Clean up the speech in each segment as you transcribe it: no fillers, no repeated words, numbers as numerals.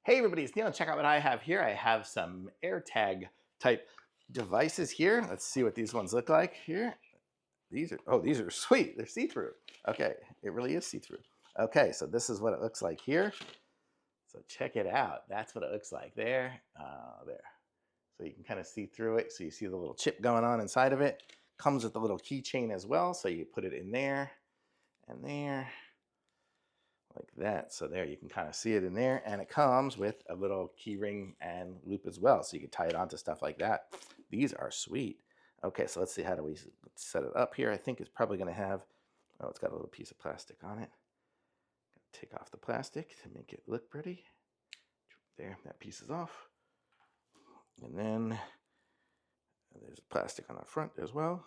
Hey everybody, it's Neil. Check out what I have here. I have some AirTag type devices here. Let's see what these ones look like here. These are sweet. They're see-through. Okay, it really is see-through. Okay, so this is what it looks like here. So check it out. That's what it looks like there. There. So you can kind of see through it. So you see the little chip going on inside of it. Comes with a little keychain as well. So you put it in there and there, like that. So there, you can kind of see it in there, and it comes with a little key ring and loop as well, so you can tie it onto stuff like that. These are sweet. Okay, so let's see, how do we set it up here? I think it's probably going to have, oh, it's got a little piece of plastic on it. Take off the plastic to make it look pretty. There, that piece is off. And then there's plastic on the front as well.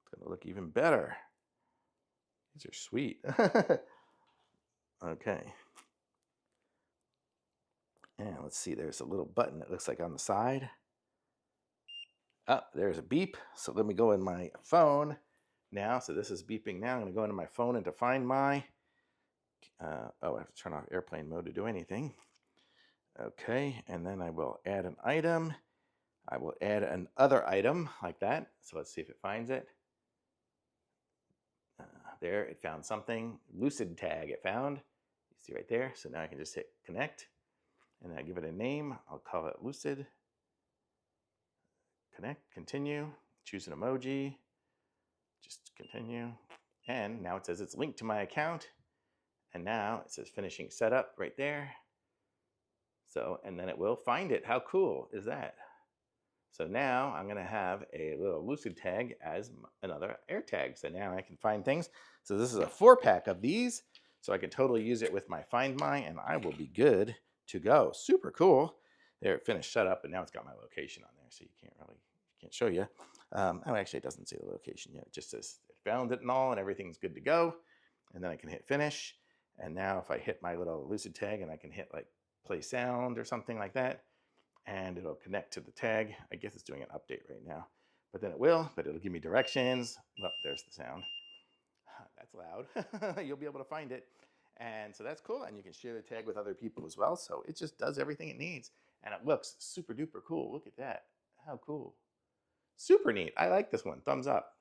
It's going to look even better. These are sweet. Okay. And let's see, there's a little button that looks like on the side. Oh, there's a beep. So let me go in my phone now. So this is beeping now. I'm going to go into my phone and to find my, I have to turn off airplane mode to do anything. Okay, and then I will add an item. I will add another item like that. So let's see if it finds it. There, it found something. Lucid tag it found. You see right there. So now I can just hit connect. And then I give it a name. I'll call it Lucid. Connect, continue, choose an emoji, just continue. And now it says it's linked to my account. And now it says finishing setup right there. So, and then it will find it. How cool is that? So now I'm gonna have a little Lucid tag as another AirTag. So now I can find things. So this is a 4-pack of these. So I can totally use it with my Find My, and I will be good to go. Super cool. There, it finished setup, and now it's got my location on there, so you can't show you. Oh, actually, it doesn't say the location yet. It just says it found it and all, and everything's good to go. And then I can hit finish. And now if I hit my little Lucid tag, and I can hit like play sound or something like that, and it'll connect to the tag. I guess it's doing an update right now, but then it'll give me directions. Oh, there's the sound. That's loud. You'll be able to find it. And so that's cool. And you can share the tag with other people as well. So it just does everything it needs. And it looks super duper cool. Look at that. How cool. Super neat. I like this one. Thumbs up.